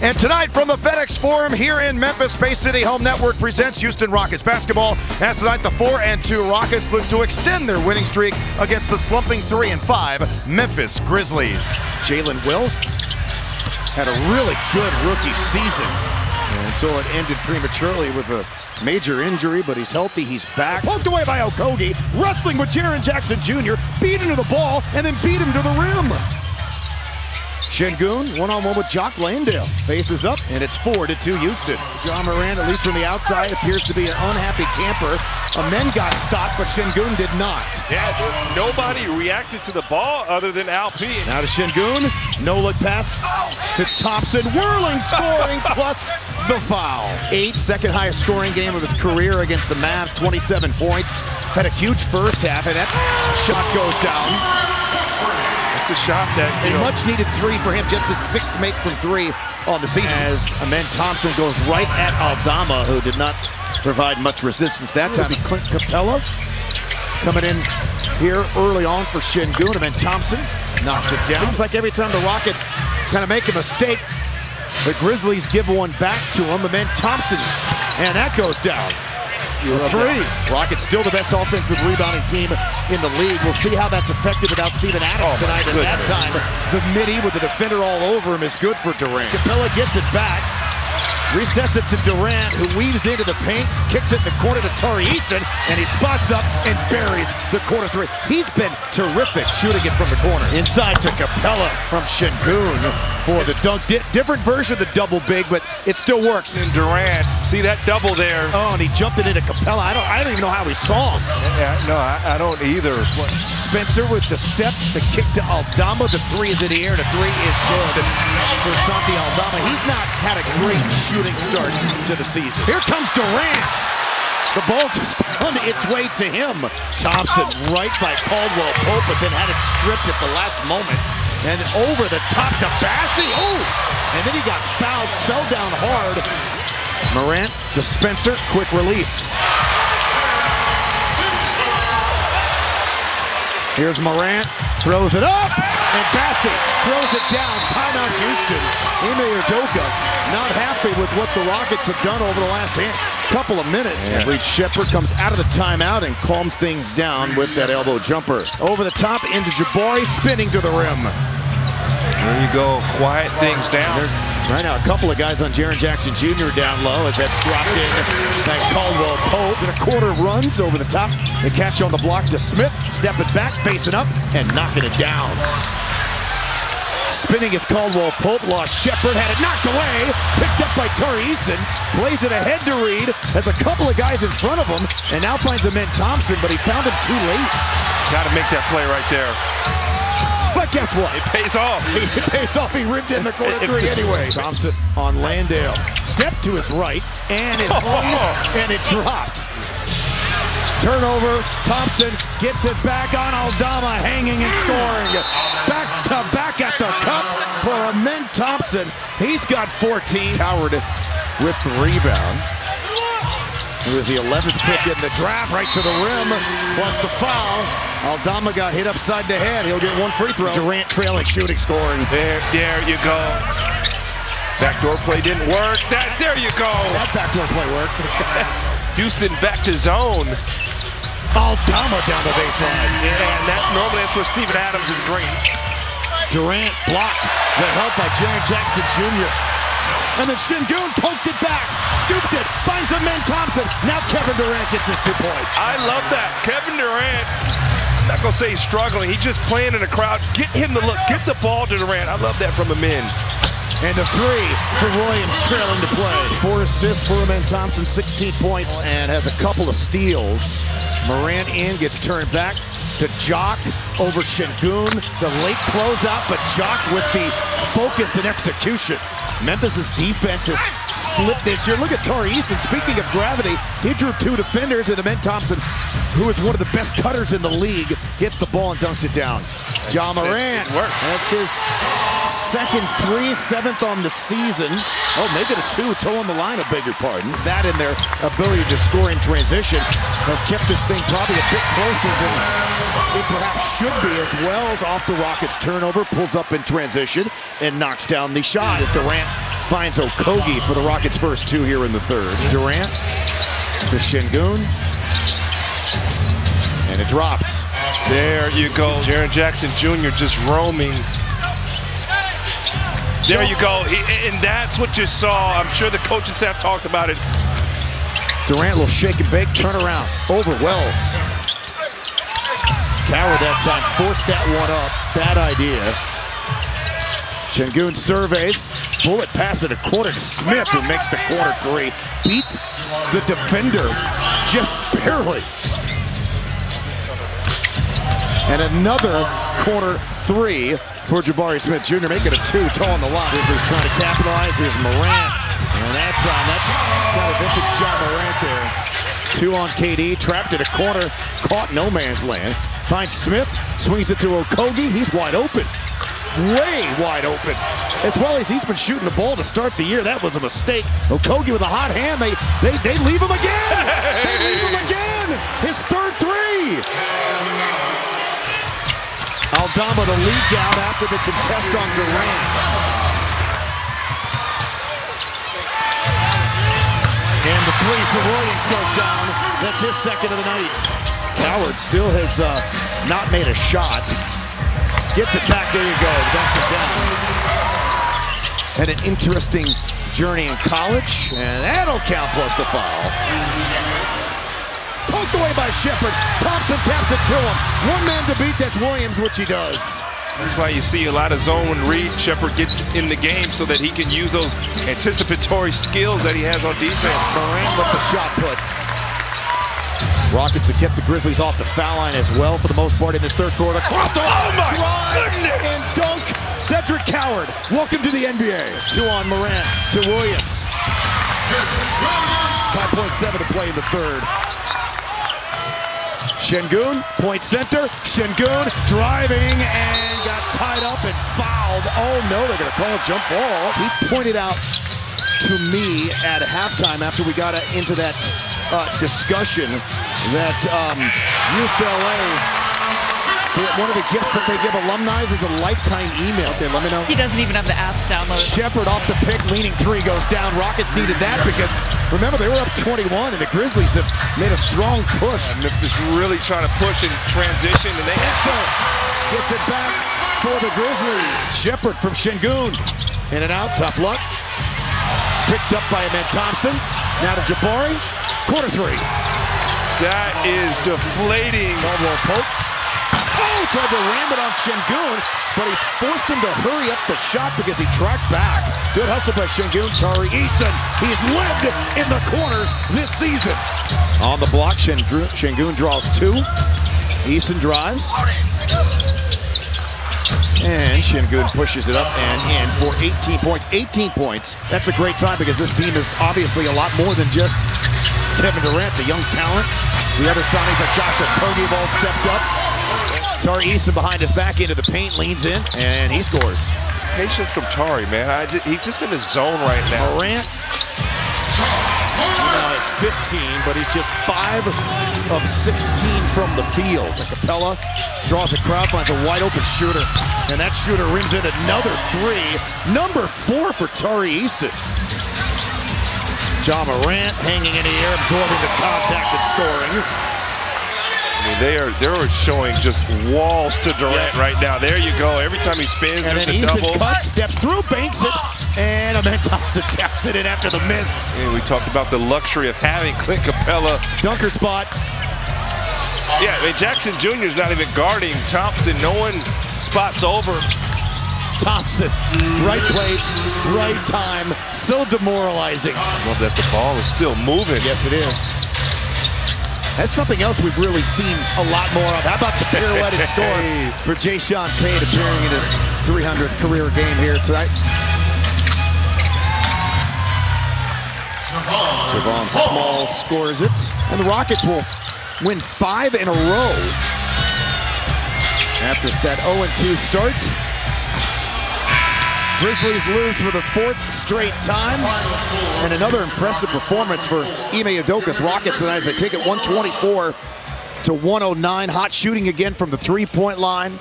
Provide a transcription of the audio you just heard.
And tonight from the FedEx Forum here in Memphis, Space City Home Network presents Houston Rockets basketball. As tonight, the 4-2 Rockets look to extend their winning streak against the slumping 3-5 Memphis Grizzlies. Jalen Wills had a really good rookie season until it ended prematurely with a major injury, but he's healthy, he's back. Poked away by Okogie, wrestling with Jaren Jackson Jr., beat him to the ball, and then beat him to the rim. Şengün, one-on-one with Jock Landale. Faces up, and it's 4-2 Houston. Ja Morant, at least from the outside, appears to be an unhappy camper. Amen got stopped, but Şengün did not. Yeah, nobody reacted to the ball other than Alp. Now to Şengün, no-look pass to Thompson, whirling, scoring, plus the foul. Second highest scoring game of his career against the Mavs, 27 points. Had a huge first half, and that shot goes down. It's a shot that, a much-needed three for him, just his sixth make from three on the season. As Amen Thompson goes right at Aldama, who did not provide much resistance that time. Clint Capella coming in here early on for Şengün. Amen Thompson knocks it down. Seems like every time the Rockets kind of make a mistake, the Grizzlies give one back to him. Amen Thompson, and that goes down. Three. Rockets still the best offensive rebounding team in the league. We'll see how that's effective without Steven Adams tonight. At that time, the midi with the defender all over him is good for Durant. Capella gets it back, resets it to Durant, who weaves into the paint, kicks it in the corner to Tari Eason, and he spots up and buries the corner three. He's been terrific shooting it from the corner. Inside to Capella from Şengün for the dunk. Different version of the double big, but it still works. And Durant, see that double there. Oh, and he jumped it into Capella. I don't even know how he saw him. Yeah, no, I don't either. Spencer with the step, the kick to Aldama. The three is in the air. The three is good for Santi Aldama. He's not had a great shooting start to the season. Here comes Durant. The ball just found its way to him. Thompson right by Caldwell Pope, but then had it stripped at the last moment. And over the top to Bassie. Oh! And then he got fouled, fell down hard. Morant to Spencer, quick release. Here's Morant, throws it up, and Bassie throws it down. Timeout Houston. Ime Udoka not happy with what the Rockets have done over the last couple of minutes. Yeah. Reed Shepherd comes out of the timeout and calms things down with that elbow jumper. Over the top into Jabari, spinning to the rim. There you go, quiet things down. Right now, a couple of guys on Jaren Jackson Jr. down low as that's dropped in by Caldwell Pope. And a quarter runs over the top. The catch on the block to Smith. Stepping back, facing up, and knocking it down. Spinning is Caldwell Pope. Lost Shepherd, had it knocked away. Picked up by Tari Eason. Plays it ahead to Reed. Has a couple of guys in front of him. And now finds Amen Thompson, but he found him too late. Got to make that play right there. But guess what? It pays off. It pays off. He ripped in the corner three anyway. Thompson on Landale. Step to his right, and it and it dropped. Turnover. Thompson gets it back on Aldama, hanging and scoring. Back to back at the cup for Amen Thompson. He's got 14. Howard with the rebound. It was the 11th pick in the draft, right to the rim, plus the foul. Aldama got hit upside the head. He'll get one free throw. Durant trailing, shooting, scoring. There you go. Backdoor play didn't work. There you go. That backdoor play worked. Houston back to zone. Aldama down the baseline. Yeah, and normally that's where Steven Adams is great. Durant blocked. The help by Jaren Jackson Jr. And then Şengün poked it back, scooped it, finds Amen Thompson. Now Kevin Durant gets his 2 points. I love that. Kevin Durant, I'm not going to say he's struggling. He's just playing in the crowd. Get him the look. Get the ball to Durant. I love that from Amen. And the three for Williams trailing to play. 4 assists for Amen Thompson, 16 points, and has a couple of steals. Morant in, gets turned back to Jock over Şengün. The late closeout, but Jock with the focus and execution. Memphis's defense has slipped this year. Look at Tari Eason. Speaking of gravity, he drew 2 defenders, and Amen Thompson, who is one of the best cutters in the league, gets the ball and dunks it down. Ja Morant, that's his second three, 7th on the season. Oh, make it a 2, toe on the line, I beg your pardon. That and their ability to score in transition has kept this thing probably a bit closer than it perhaps should be, as well as off the Rockets turnover, pulls up in transition and knocks down the shot as Durant finds Okogie for the Rockets' first two here in the third. Durant to Şengün. And it drops. There you go. Jaren Jackson Jr. just roaming. There you go. And that's what you saw. I'm sure the coaching staff talked about it. Durant will shake and bake, turn around. Over Wells. Coward that time, forced that one up. Bad idea. Şengün surveys. Bullet pass in a corner to Smith, who makes the corner three. Beat the defender just barely. And another corner three for Jabari Smith Jr. making a two, toe on the line. Grizzlies trying to capitalize. Here's Morant. And that's got a vintage John Morant there. Two on KD, trapped in a corner, caught no man's land. Finds Smith, swings it to Okogie. He's wide open. Way wide open. As well as he's been shooting the ball to start the year. That was a mistake. Okogie with a hot hand. They leave him again. They leave him again. His third three. Aldama the lead down after the contest on Durant. And the three for Williams goes down. That's his second of the night. Coward still has not made a shot. Gets it back, there you go, dunks it down. Had an interesting journey in college, and that'll count plus the foul. Poked away by Shepherd. Thompson taps it to him. One man to beat, that's Williams, which he does. That's why you see a lot of zone read. Shepherd gets in the game so that he can use those anticipatory skills that he has on defense. Morant with the shot put. Rockets have kept the Grizzlies off the foul line as well for the most part in this third quarter. Oh my goodness! And dunk, Cedric Coward. Welcome to the NBA. Two on Morant to Williams. 5.7 to play in the third. Şengün, point center. Şengün driving and got tied up and fouled. Oh no, they're gonna call a jump ball. He pointed out to me at halftime after we got into that discussion that UCLA, one of the gifts that they give alumni is a lifetime email. Okay, let me know. He doesn't even have the apps downloaded. Shepherd off the pick, leaning three, goes down. Rockets needed that because, remember, they were up 21, and the Grizzlies have made a strong push. Memphis really trying to push and transition, and they gets it back for the Grizzlies. Shepherd from Şengün. In and out, tough luck. Picked up by Amen Thompson. Now to Jabari. Corner three. That is deflating. Caldwell Pope. Oh, tried to ram it on Şengün, but he forced him to hurry up the shot because he tracked back. Good hustle by Şengün. Tari Eason, he's lived in the corners this season. On the block, Şengün draws two. Eason drives. And Şengün pushes it up and in for 18 points. 18 points. That's a great time because this team is obviously a lot more than just Kevin Durant, the young talent. The other signings like Josh Okogie have all stepped up. Tari Eason behind his back into the paint, leans in, and he scores. Patience from Tari, man. He's just in his zone right now. Morant, is 15, but he's just 5 of 16 from the field. Capella draws a crowd, finds a wide open shooter, and that shooter rims in another three. Number 4 for Tari Eason. Ja Morant hanging in the air, absorbing the contact and scoring. I mean, they're showing just walls to Durant right now. There you go. Every time he spins, and there's then a Eason double. cuts, steps through, banks it, and Amen Thompson taps it in after the miss. And we talked about the luxury of having Clint Capella. Dunker spot. Yeah, I mean, Jackson Jr. is not even guarding Thompson. No one spots over. Thompson, right place, right time. So demoralizing. Love that the ball is still moving. Yes, it is. That's something else we've really seen a lot more of. How about the pirouetted score for Jae'Sean Tate appearing in his 300th career game here tonight? Javon Small scores it. And the Rockets will win 5 in a row after that 0-2 start. Grizzlies lose for the 4th straight time. And another impressive performance for Ime Udoka's Rockets tonight as they take it 124 to 109. Hot shooting again from the three-point line.